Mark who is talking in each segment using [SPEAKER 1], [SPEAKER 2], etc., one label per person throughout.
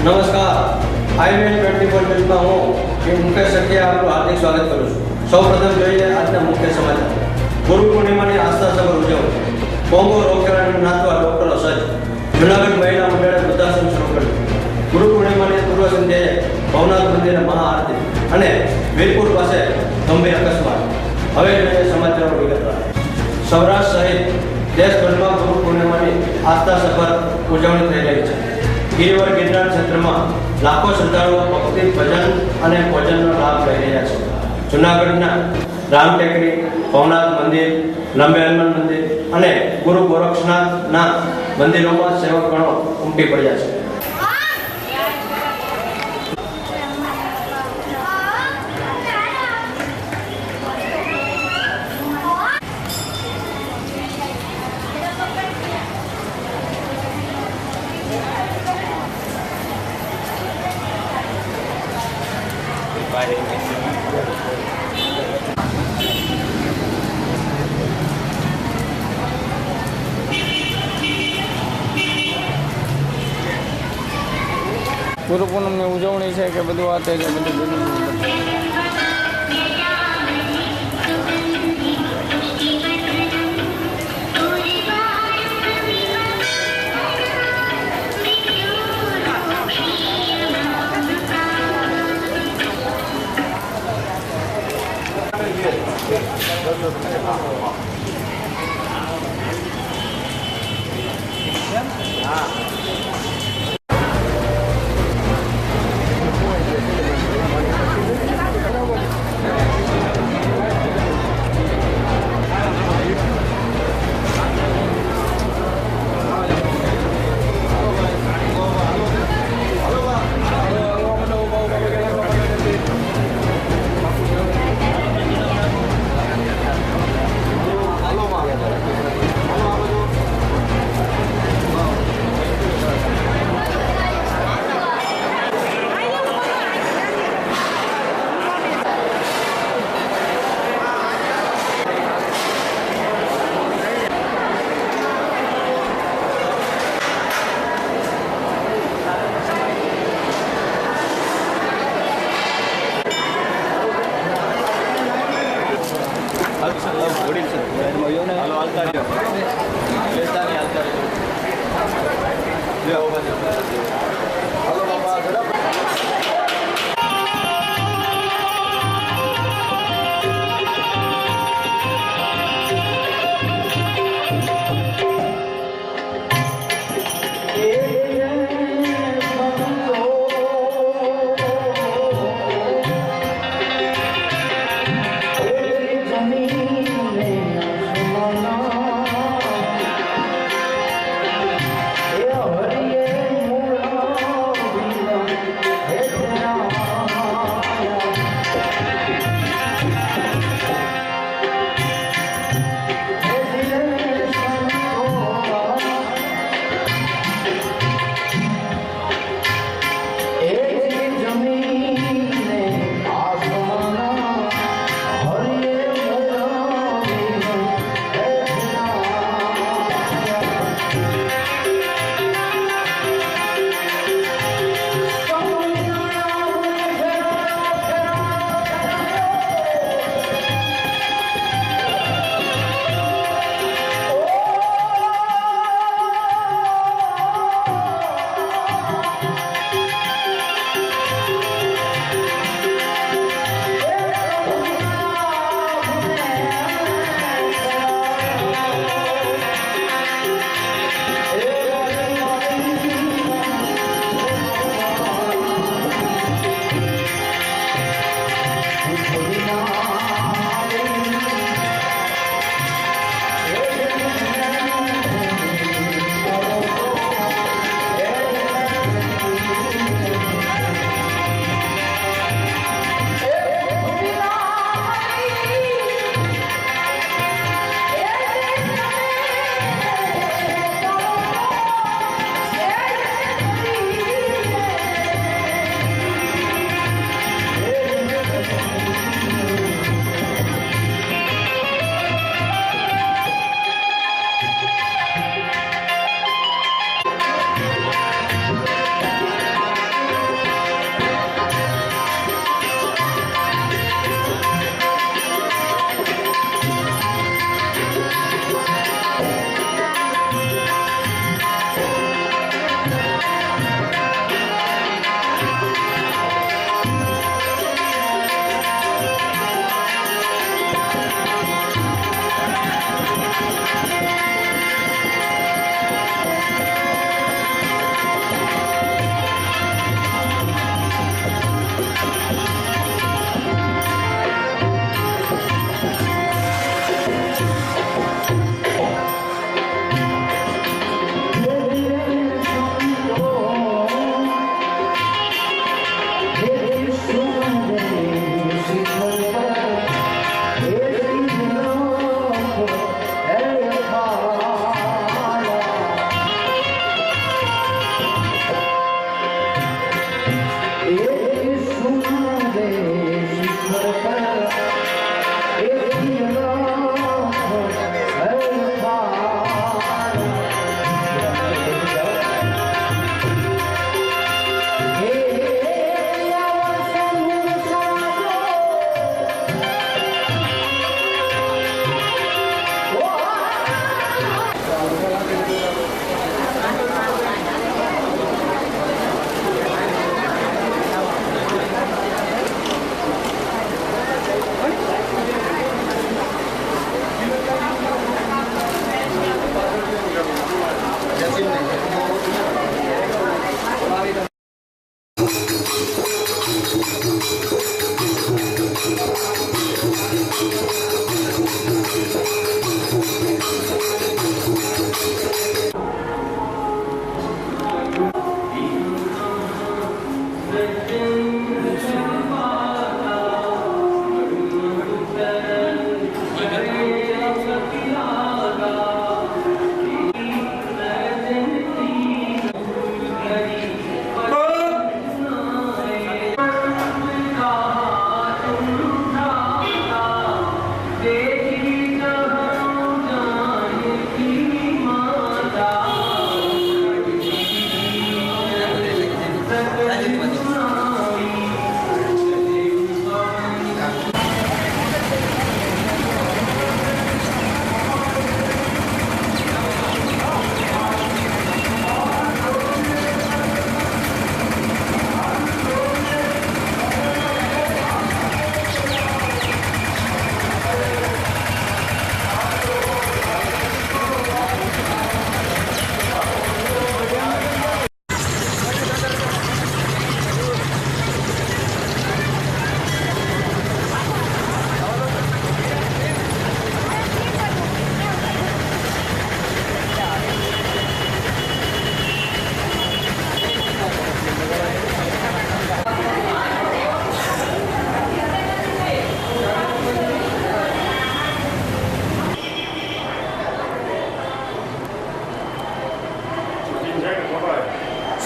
[SPEAKER 1] नमस्कार, IVN24 news में हूँ मुकेश सखिया आपको हार्दिक स्वागत करूँ છું। સૌપ્રથમ જોઈએ આજના મુખ્ય સમાચાર। ગુરુ પૂર્ણિમાની આસ્થાસભર ઉજવણી। કોંગો રોગચાળાને નાથવા ડોક્ટરો સજ્જ। જૂનાગઢ મહિલા મંડળે વૃદ્ધાશ્રમ શરૂ કર્યું। ગુરુ પૂર્ણિમાની પૂર્વ સંધ્યાએ ભવનાથ મંદિરે મહાઆરતી અને વીરપુર પાસે ગંભીર અકસ્માત। હવે જોઈએ સમાચારો વિગતવાર। સૌરાષ્ટ્ર સહિત દેશભરમાં ગુરુ પૂર્ણિમાની આસ્થાસભર ઉજવણી થઈ રહી છે। ગિરિવર ગિરનાર ક્ષેત્રમાં લાખો શ્રદ્ધાળુઓ ભક્તિ ભજન અને ભોજનનો લાભ લઈ રહ્યા છે। જૂનાગઢના રામટેકરી, ભવનાથ મંદિર, લંબે હનુમાન મંદિર અને ગુરુ ગોરક્ષનાથના મંદિરોમાં સેવકગણો ઉમટી પડ્યા છે।
[SPEAKER 2] ગુરુ પૂનમની ઉજવણી છે કે બધું આ તે કે બધું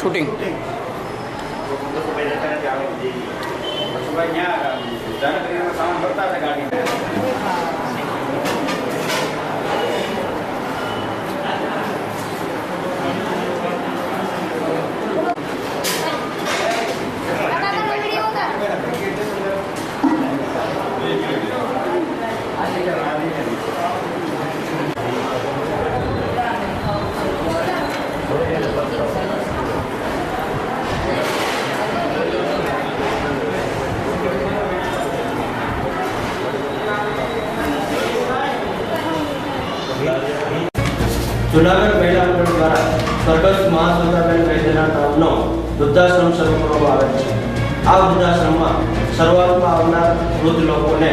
[SPEAKER 2] શૂટિંગ.
[SPEAKER 1] જૂનાગઢ મહિલા મંડળ દ્વારા સ્વર્ગસ્થ મહાસુંદરાબેન વૈદ્યના નામનો વૃદ્ધાશ્રમ શરૂ કરવામાં આવેલ છે. આ વૃદ્ધાશ્રમમાં શરૂઆતમાં આવનાર વૃદ્ધ લોકોને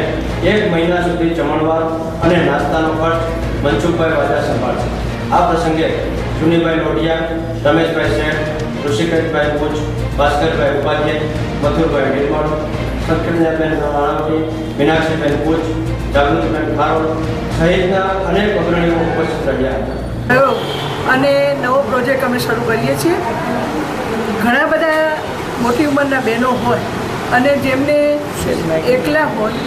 [SPEAKER 1] 1 મહિના સુધી જમણવાર અને નાસ્તાનો ખર્ચ મનસુખભાઈ વાજા સંભાળશે. આ પ્રસંગે જુનીભાઈ લોઢિયા, રમેશભાઈ શેઠ, ઋષિકેશભાઈ પૂછ, ભાસ્કરભાઈ ઉપાધ્યાય, મથુરભાઈ નિર્મળ, સત્કન્યાબેન રાણાવટી, મીનાક્ષીબેન પૂછ, જાગૃતિબેન ખારોડ સહિતના અનેક અગ્રણીઓ ઉપસ્થિત રહ્યા હતા.
[SPEAKER 3] અને નવો પ્રોજેક્ટ અમે શરૂ કરીએ છીએ. ઘણા બધા મોટી ઉંમરના બહેનો હોય અને જેમને એકલા હોય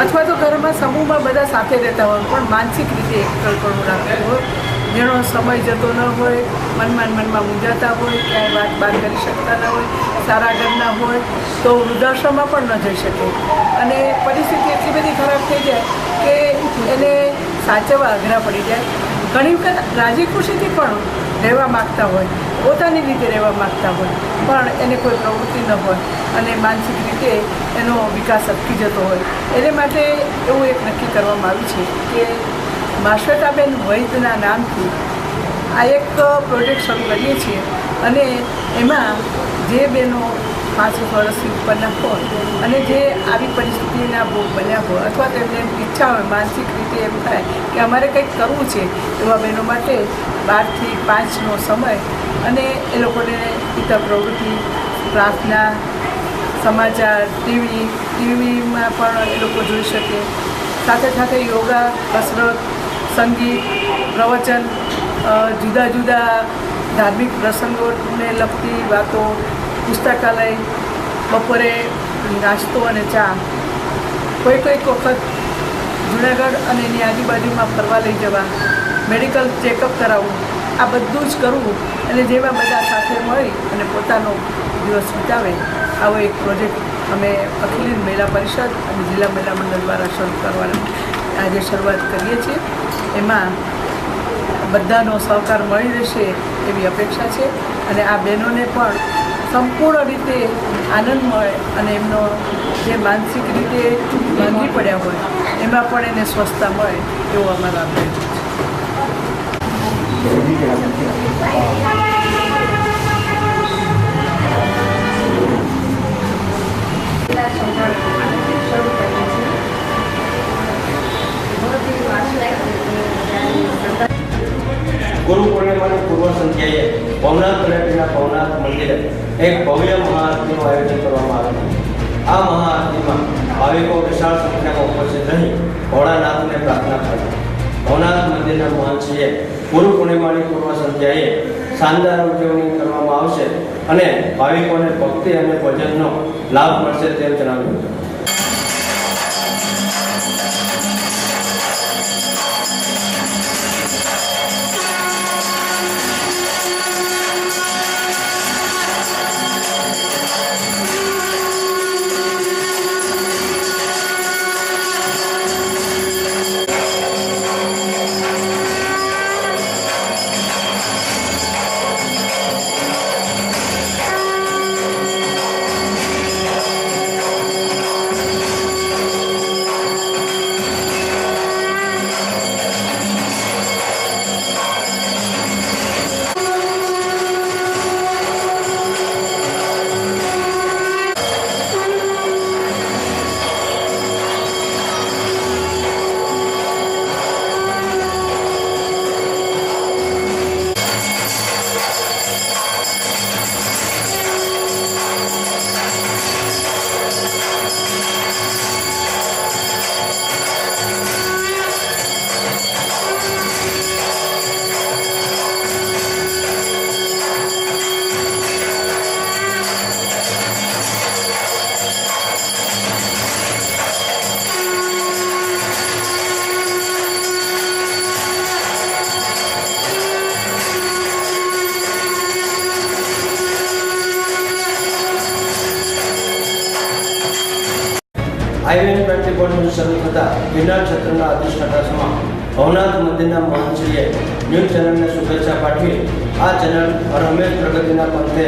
[SPEAKER 3] અથવા તો ઘરમાં સમૂહમાં બધા સાથે રહેતા હોય પણ માનસિક રીતે એકલપણું રાખતું હોય, જેનો સમય જતો ન હોય, મનમાં મૂંઝાતા હોય, ક્યાંય વાત કરી શકતા ન હોય, સારા ઘરના હોય તો વૃદ્ધાશ્રમમાં પણ ન જઈ શકે અને પરિસ્થિતિ એટલી બધી ખરાબ થઈ જાય કે એને સાચવવા અઘરા પડી જાય. ઘણી વખત રાજી ખુશીથી પણ રહેવા માગતા હોય, પોતાની રીતે રહેવા માગતા હોય પણ એને કોઈ પ્રવૃત્તિ ન હોય અને માનસિક રીતે એનો વિકાસ અટકી જતો હોય. એને માટે એવું એક નક્કી કરવામાં આવ્યું છે કે માશ્વેતાબેન વૈદ્યના નામથી આ એક પ્રોજેક્ટ શરૂ કરીએ છીએ અને એમાં જે બહેનો 5 વર્ષથી ઉપરના હોય અને જે આવી પરિસ્થિતિના ભોગ બન્યા હોય અથવા તેમને ઈચ્છા હોય, માનસિક રીતે એમ થાય કે અમારે કંઈક કરવું છે, એવા બહેનો માટે 12 થી 5નો સમય અને એ લોકોને ઇતર પ્રવૃત્તિ, પ્રાર્થના, સમાચાર, ટીવીમાં પણ એ લોકો જોઈ શકે. સાથે સાથે યોગા, કસરત, સંગીત, પ્રવચન, જુદા જુદા ધાર્મિક પ્રસંગોને લગતી વાતો, પુસ્તકાલય, બપોરે નાસ્તો અને ચા, કોઈક વખત જૂનાગઢ અને એની આજુબાજુમાં ફરવા લઈ જવા, મેડિકલ ચેકઅપ કરાવવું, આ બધું જ કરવું અને જેમાં બધા સાથે મળી અને પોતાનો દિવસ વિતાવે આવો એક પ્રોજેક્ટ અમે અખિલ મહિલા પરિષદ અને જિલ્લા મહિલા મંડળ દ્વારા શરૂ કરવાની આજે શરૂઆત કરીએ છીએ. એમાં બધાનો સહકાર મળી રહેશે એવી અપેક્ષા છે અને આ બહેનોને પણ સંપૂર્ણ રીતે આનંદ મળે અને એમનો જે માનસિક રીતે ભાંગી પડ્યા હોય એમાં પણ એને સ્વસ્થતા મળે એવો અમારો આગ્રહ છે.
[SPEAKER 1] ગુરુ પૂર્ણિમાની પૂર્વ સંધ્યાએ ભવનાથ તળેટીના ભવનાથ મંદિરે એક ભવ્ય મહાઆરતીનું આયોજન કરવામાં આવ્યું. આ મહાઆરતીમાં ભાવિકો વિશાળ સંખ્યામાં ઉપસ્થિત રહી ભોળાનાથને પ્રાર્થના કરી. ભવનાથ મંદિરના મહંતશ્રીએ ગુરુ પૂર્ણિમાની પૂર્વ સંધ્યાએ શાનદાર ઉજવણી કરવામાં આવશે અને ભાવિકોને ભક્તિ અને ભજનનો લાભ મળશે તેમ જણાવ્યું હતું. શરૂ થતાં ગિરનાર ક્ષેત્રના અધિષ્ઠાતા સમા ભવનાથ મંદિરના મહંતશ્રીએ ન્યૂઝ ચેનલને શુભેચ્છા પાઠવી આ ચેનલ હરહંમેશ પ્રગતિના પંથે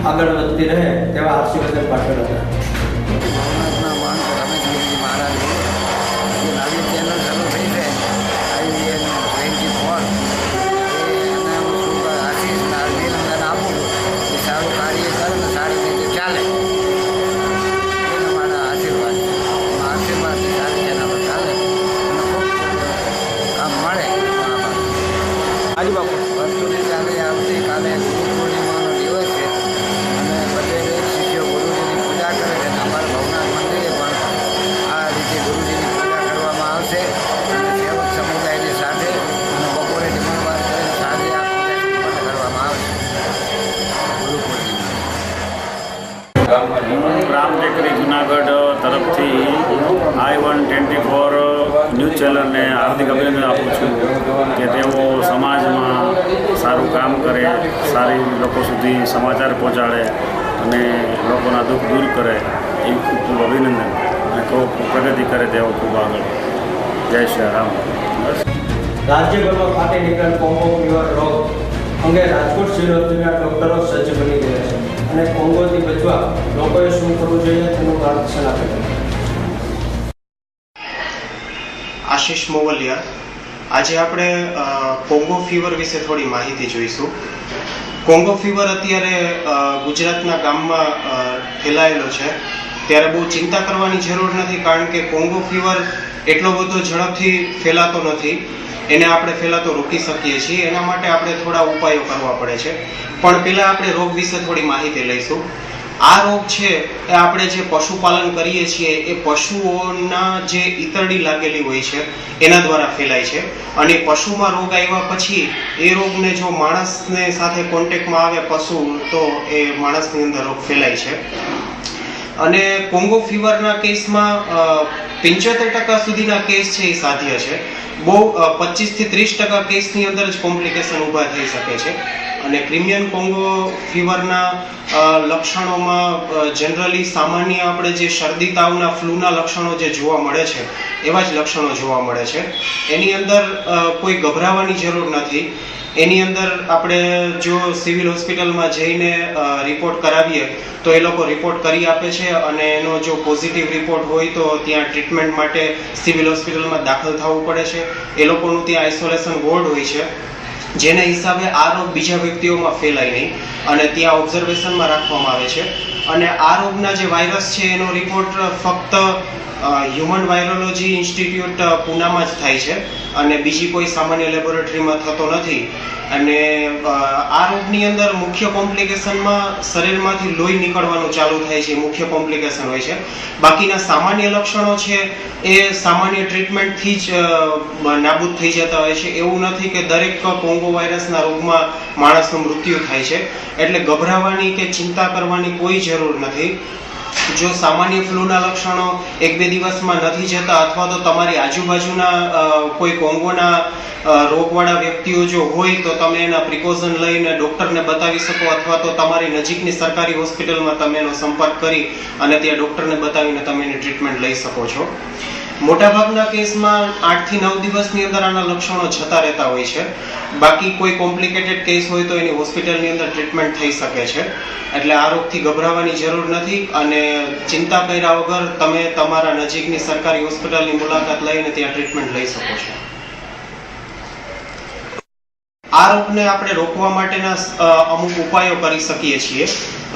[SPEAKER 1] આગળ વધતી રહે તેવા આશીર્વાદ પાઠવેલ હતા.
[SPEAKER 4] ભવનાથના મહંત રમેશગીરી મહારાજે જે નવી ચેનલ શરૂ થઈ છે IVN 24 એને હું શુભ આશીષ અને અભિનંદન આપું છું કે સારું કાર્ય કરે ને સારી રીતે ચાલે. એને મારા આશીર્વાદ છે. આશીર્વાદથી સારી ચેનલો ચાલે અને ખૂબ કામ મળે.
[SPEAKER 2] હાજી બાપુ.
[SPEAKER 4] વર્ષોથી ચાલે આવતીકાલે ગુરુ પૂર્ણિમાનો દિવસ છે અને બધે શિષ્યો ગુરુજીની પૂજા કરે છે અને અમારા ભવનાથ મંદિરે પણ આ રીતે ગુરુજીની પૂજા કરવામાં આવશે અને સેવક સમુદાયની સાથે અને બપોરે જમણવાર કરીને સાંજે આ પૂજા સંપન્ન કરવામાં આવશે. ગુરુ પૂર્ણિમા
[SPEAKER 5] હું રામટેકરી જુનાગઢ તરફથી I-124 ન્યૂઝ ચેનલને હાર્દિક અભિનંદન આપું છું કે તેઓ સમાજમાં સારું કામ કરે, સારી લોકો સુધી સમાચાર પહોંચાડે અને લોકોના દુઃખ દૂર કરે. એ ખૂબ ખૂબ અભિનંદન અને ખૂબ પ્રગતિ કરે તેઓ ખૂબ આગળ. જય શ્રી રામ.
[SPEAKER 1] રાજ્યભરમાં ફાટી નીકળેલ કોંગો ફીવર રોગ અંગે રાજકોટ સિવિલ હોસ્પિટલના ડોક્ટરો સજ્જ બની ગયા છે અને કોંગોથી બચવા લોકોએ શું કરવું જોઈએ તેનું માર્ગદર્શન આપેલું.
[SPEAKER 6] આશીષ મોવલિયા. આજે આપણે કોંગો ફીવર વિશે થોડી માહિતી જોઈશું. કોંગો ફીવર અત્યારે ગુજરાતના ગામમાં ફેલાયેલો છે ત્યારે બહુ ચિંતા કરવાની જરૂર નથી, કારણ કે કોંગો ફીવર એટલો બધો ઝડપથી ફેલાતો નથી. એને આપણે ફેલાતો રોકી શકીએ છીએ. એના માટે આપણે થોડા ઉપાયો કરવા પડે છે. પણ પહેલાં આપણે રોગ વિશે થોડી માહિતી લઈશું. આ રોગ છે એ આપણે જે પશુપાલન કરીએ છીએ એ પશુઓના જે ઈતરડી લાગેલી હોય છે એના દ્વારા ફેલાય છે અને પશુમાં રોગ આવ્યા પછી એ રોગને જો માણસને સાથે કોન્ટેક્ટમાં આવે પશુ તો એ માણસની અંદર રોગ ફેલાય છે. અને કોંગો ફીવરના કેસમાં 75% સુધીના કેસ છે એ સાધ્ય છે. બહુ 25 થી 30% કેસની અંદર જ કોમ્પ્લિકેશન ઊભા થઈ શકે છે. અને ક્રિમિયન કોંગો ફીવરના લક્ષણોમાં જનરલી સામાન્ય આપણે જે શરદી તાવના ફ્લૂના લક્ષણો જે જોવા મળે છે એવા જ લક્ષણો જોવા મળે છે. એની અંદર કોઈ ગભરાવાની જરૂર નથી. એની અંદર આપણે જો સિવિલ હોસ્પિટલમાં જઈને રિપોર્ટ કરાવીએ તો એ લોકો રિપોર્ટ કરી આપે છે અને એનો જો પોઝિટિવ રિપોર્ટ હોય તો ત્યાં ટ્રીટમેન્ટ માટે સિવિલ હોસ્પિટલમાં દાખલ થવું પડે છે. એ લોકોનું ત્યાં આઇસોલેશન વોર્ડ હોય છે જેના હિસાબે આ રોગ બીજા વ્યક્તિઓમાં ફેલાય નહીં અને ત્યાં ઓબ્ઝર્વેશનમાં રાખવામાં આવે છે. અને આ રોગના જે વાયરસ છે એનો રિપોર્ટ ફક્ત હ્યુમન વાયરોલોજી ઇન્સ્ટિટ્યૂટ પૂનામાં જ થાય છે અને બીજી કોઈ સામાન્ય લેબોરેટરીમાં થતો નથી. અને આ રોગની અંદર મુખ્ય કોમ્પ્લિકેશનમાં શરીરમાંથી લોહી નીકળવાનું ચાલુ થાય છે, મુખ્ય કોમ્પ્લિકેશન હોય છે. બાકીના સામાન્ય લક્ષણો છે એ સામાન્ય ટ્રીટમેન્ટથી જ નાબૂદ થઈ જતા હોય છે. એવું નથી કે દરેક કોંગો વાયરસના રોગમાં માણસનું મૃત્યુ થાય છે. એટલે ગભરાવાની કે ચિંતા કરવાની કોઈ જરૂર નથી. જો સામાન્ય ફ્લૂના લક્ષણો 1-2 દિવસમાં નથી જતા અથવા તો તમારી આજુબાજુના કોઈ કોંગોના રોગવાળા વ્યક્તિઓ જો હોય તો તમે એના પ્રિકોશન લઈને ડૉક્ટરને બતાવી શકો અથવા તો તમારી નજીકની સરકારી હોસ્પિટલમાં તમે એનો સંપર્ક કરી અને ત્યાં ડૉક્ટરને બતાવીને તમે એની ટ્રીટમેન્ટ લઈ શકો છો. મોટાભાગના કેસમાં 8 થી 9 દિવસની અંદર આના લક્ષણો જતા રહેતા હોય છે. બાકી કોઈ કોમ્પ્લિકેટેડ કેસ હોય તો એની હોસ્પિટલની અંદર ટ્રીટમેન્ટ થઈ શકે છે. એટલે આ રોગથી ગભરાવાની જરૂર નથી અને ચિંતા કર્યા વગર તમે તમારા નજીકની સરકારી હોસ્પિટલની મુલાકાત લઈને ત્યાં ટ્રીટમેન્ટ લઈ શકો છો. આ રોગને આપણે રોકવા માટેના અમુક ઉપાયો કરી શકીએ છીએ.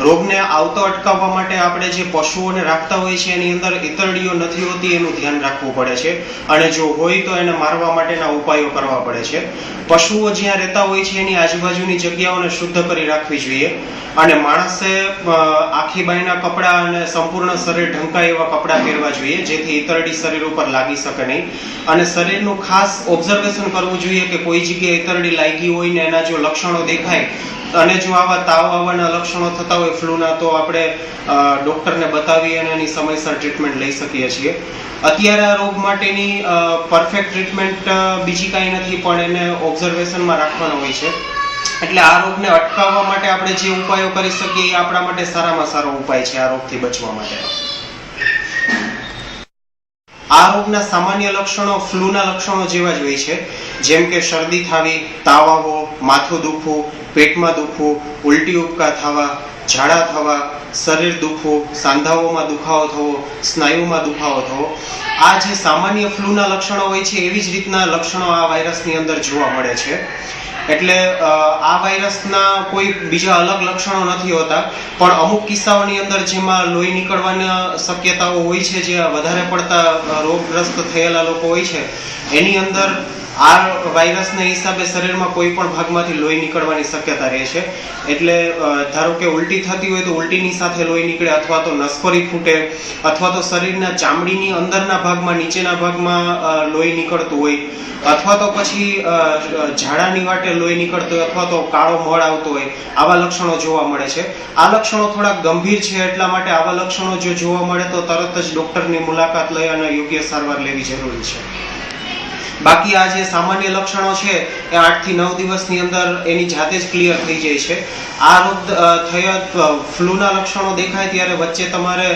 [SPEAKER 6] રોગને આવતો અટકાવવા માટે આપણે જે પશુઓને રાખતા હોય છે એની અંદર ઈતરડીઓ નથી હોતી એનું ધ્યાન રાખવું પડે છે અને જો હોય તો એને મારવા માટેના ઉપાયો કરવા પડે છે. પશુઓ જ્યાં રહેતા હોય છે એની આજુબાજુની જગ્યાઓને શુદ્ધ કરી રાખવી જોઈએ અને માણસે આખી બાઈના કપડાં અને સંપૂર્ણ શરીર ઢંકાય એવા કપડાં પહેરવા જોઈએ જેથી ઈતરડી શરીર ઉપર લાગી શકે નહીં. અને શરીરનું ખાસ ઓબ્ઝર્વેશન કરવું જોઈએ કે કોઈ જગ્યાએ ઈતરડી લાગી હોય ને એના જો લક્ષણો દેખાય અને જો આવા તાવ આવવાના લક્ષણો થતા હોય ફ્લૂના તો આપણે ડૉક્ટરને બતાવી અને એની સમયસર ટ્રીટમેન્ટ લઈ શકીએ છીએ. અત્યારે આ રોગ માટેની પરફેક્ટ ટ્રીટમેન્ટ બીજી કાંઈ નથી પણ એને ઓબ્ઝર્વેશનમાં રાખવાનો હોય છે. એટલે આ રોગને અટકાવવા માટે આપણે જે ઉપાયો કરી શકીએ એ આપણા માટે સારામાં સારો ઉપાય છે આ રોગથી બચવા માટે. આ રોગના સામાન્ય લક્ષણો ફ્લૂના લક્ષણો જેવા જ હોય છે, જેમ કે શરદી થવી, તાવ આવવો, માથું દુખવું, પેટમાં દુખવું, ઉલટી ઉપકા થવા, ઝાડા થવા, શરીર દુખવું, સાંધાઓમાં દુખાવો થવો, સ્નાયુમાં દુખાવો થવો, આ જે સામાન્ય ફ્લૂના લક્ષણો હોય છે એવી જ રીતના લક્ષણો આ વાયરસની અંદર જોવા મળે છે. એટલે આ વાયરસના કોઈ બીજા અલગ લક્ષણો નથી હોતા, પણ અમુક કિસ્સાઓની અંદર જેમાં લોહી નીકળવાની શક્યતાઓ હોય છે, જે વધારે પડતા રોગગ્રસ્ત થયેલા લોકો હોય છે, એની અંદર આ વાયરસના હિસાબે શરીરમાં કોઈ પણ ભાગમાંથી લોહી નીકળવાની શક્યતા રહે છે. એટલે ધારો કે ઉલટી થતી હોય તો ઉલટીની સાથે લોહી નીકળે, અથવા તો નસકોરી ફૂટે, અથવા તો શરીરના ચામડીની અંદરના ભાગમાં, નીચેના ભાગમાં લોહી નીકળતું હોય, અથવા તો પછી ઝાડાની વાટે લોહી નીકળતું હોય, અથવા તો કાળો મળ આવતો હોય, આવા લક્ષણો જોવા મળે છે. આ લક્ષણો થોડા ગંભીર છે, એટલા માટે આવા લક્ષણો જો જોવા મળે તો તરત જ ડોક્ટરની મુલાકાત લઈ અને યોગ્ય સારવાર લેવી જરૂરી છે. બાકી આ જે સામાન્ય લક્ષણો છે એ 8 થી 9 દિવસની અંદર એની જાતે જ ક્લિયર થઈ જાય છે. આ રોગ થયા ફ્લૂના લક્ષણો દેખાય ત્યારે વચ્ચે તમારે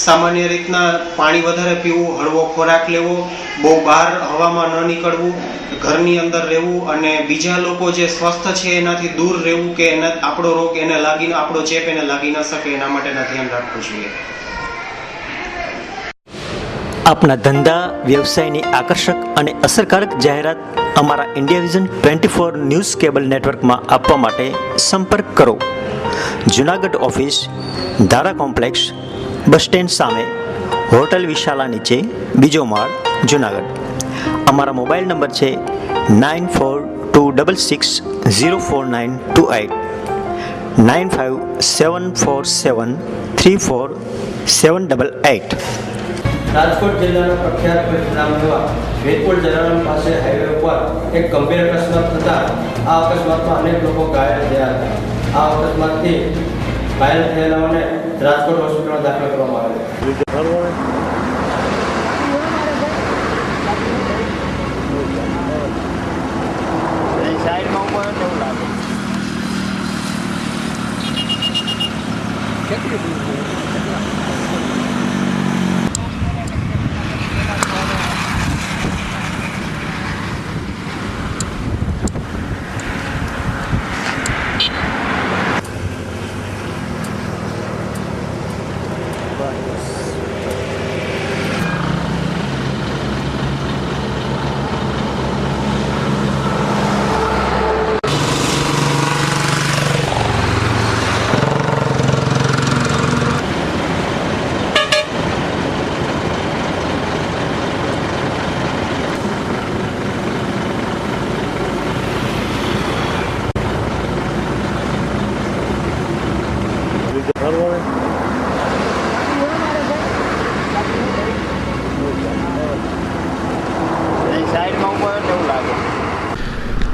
[SPEAKER 6] સામાન્ય રીતના પાણી વધારે પીવું, હળવો ખોરાક લેવો, બહુ બહાર હવામાં ન નીકળવું, ઘરની અંદર રહેવું, અને બીજા લોકો જે સ્વસ્થ છે એનાથી દૂર રહેવું, કે આપણો રોગ એને લાગીને, આપણો ચેપ એને લાગી ન શકે, એના માટેના ધ્યાન રાખવું જોઈએ.
[SPEAKER 7] આપના ધંધા વ્યવસાયની આકર્ષક અને અસરકારક જાહેરાત અમારા ઇન્ડિયા વિઝન 24 ન્યૂઝ કેબલ નેટવર્કમાં આપવા માટે સંપર્ક કરો. જુનાગઢ ઓફિસ, ધારા કોમ્પ્લેક્સ, બસ સ્ટેન્ડ સામે, હોટલ વિશાલા નીચે, બીજો માળ, જુનાગઢ. અમારા મોબાઈલ નંબર છે 9426604928, 9574734788.
[SPEAKER 1] રાજકોટ જિલ્લાના પ્રખ્યાત પરિણામ એવા વેદપુર જલારામ પાસે હાઈવે ઉપર એક ગંભીર અકસ્માત થતા આ અકસ્માતમાં અનેક લોકો ઘાયલ થયા હતા. આ અકસ્માતથી ઘાયલ થયેલાઓને રાજકોટ હોસ્પિટલમાં દાખલ કરવામાં આવ્યા.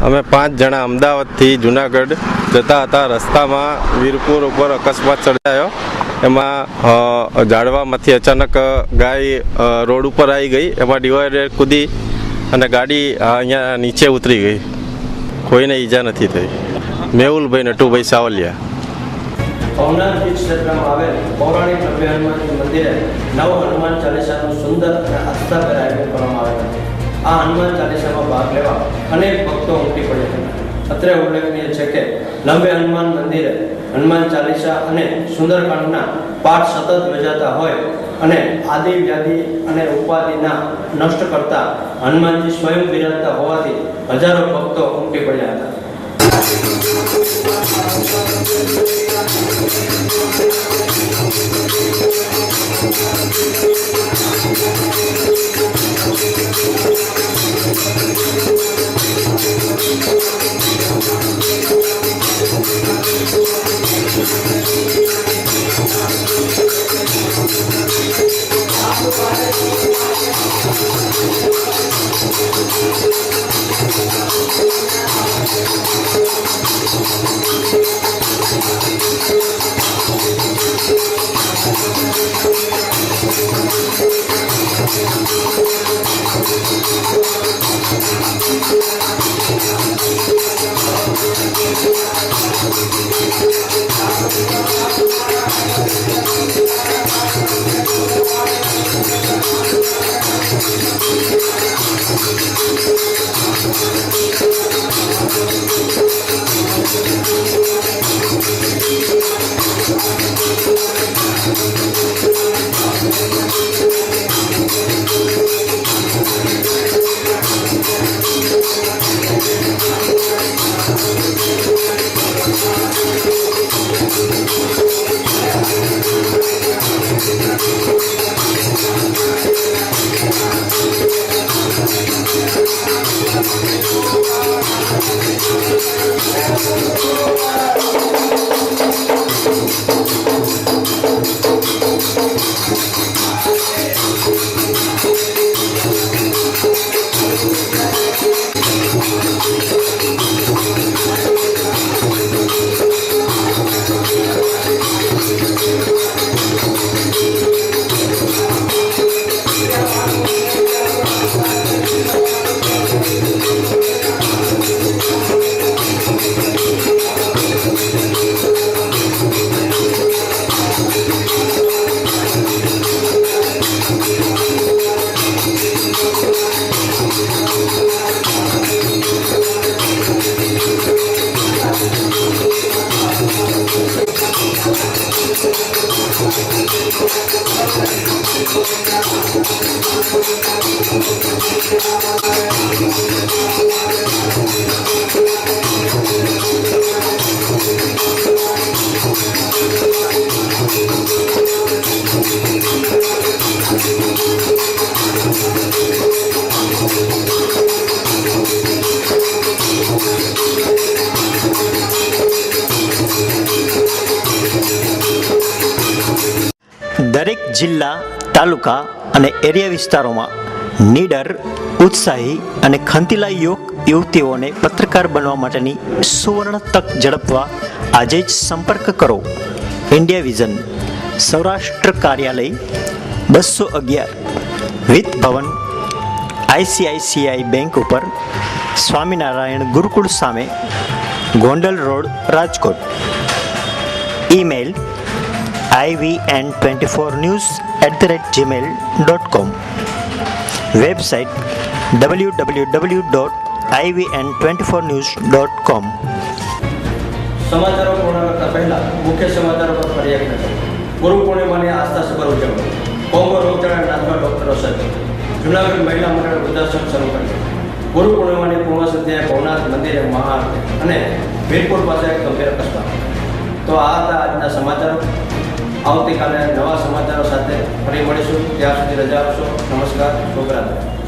[SPEAKER 8] અમે 5 જણા અમદાવાદથી જુનાગઢ જતા હતા. રસ્તામાં વીરપુર ઉપર અકસ્માત સર્જાયો. એમાં ઝાડવામાંથી અચાનક ગાય રોડ ઉપર આવી ગઈ. એમાં ડિવાઈડર કૂદી અને ગાડી અહીંયા નીચે ઉતરી ગઈ. કોઈને ઈજા નથી થઈ. મેહુલભાઈ નટુભાઈ સાવલિયા.
[SPEAKER 1] પવનાર બીચ ક્ષેત્રમાં આવેલ પૌરાણિક નવ્ય હનુમાનજી મંદિરે નવ હનુમાન ચાલીસાનું સુંદર અને આસ્થાભેર આયોજન કરવામાં આવેલ હતું. આ હનુમાન ચાલીસામાં ભાગ લેવા અનેક ભક્તો ઉમટી પડ્યા હતા. અત્રે ઉલ્લેખનીય છે કે નવ્ય હનુમાન મંદિરે હનુમાન ચાલીસા અને સુંદરકાંડના પાઠ સતત યોજાતા હોય અને આદિ વ્યાધિ અને ઉપાધિના નષ્ટ કરતા હનુમાનજી સ્વયં બિરાજતા હોવાથી હજારો ભક્તો ઉમટી પડ્યા હતા.
[SPEAKER 7] દરેક જિલ્લા, તાલુકા અને એરિયા વિસ્તારોમાં નીડર, ઉત્સાહી અને ખંતીલા યુવતીઓને પત્રકાર બનવા માટેની સુવર્ણ તક ઝડપવા આજે જ સંપર્ક કરો. ઇન્ડિયા વિઝન, સૌરાષ્ટ્ર કાર્યાલય 211 વિત ભવન, ICICI બેંક ઉપર, સ્વામિનારાયણ ગુરુકુળ સામે, Gondal road, Rajkot. Email ivn24news@gmail.com. Website www.ivn24news.com.
[SPEAKER 1] સમાચારો પૂર્ણ કરતા પહેલા મુખ્ય સમાચારો પર ફરી એક નજર. ગુરુ પૂર્ણિમાની આસ્થાસભર ઉજવણી. કોંગો રોગચાળા નાથવા ડોક્ટરો સજ્જ. જૂનાગઢ મહિલા મંડળ વૃદ્ધાશ્રમ શરૂ કર્યું. ગુરુ પૂર્ણિમાની પૂર્ણ સંધ્યાએ ભવનાથ મંદિરે મહાઆરતી અને વીરપુર પાસે ગંભીર અકસ્માત. તો આ હતા આજના સમાચારો. આવતીકાલે નવા સમાચારો સાથે ફરી મળીશું. ત્યાં સુધી રજા આપશો. નમસ્કાર, શુભરાત્રી.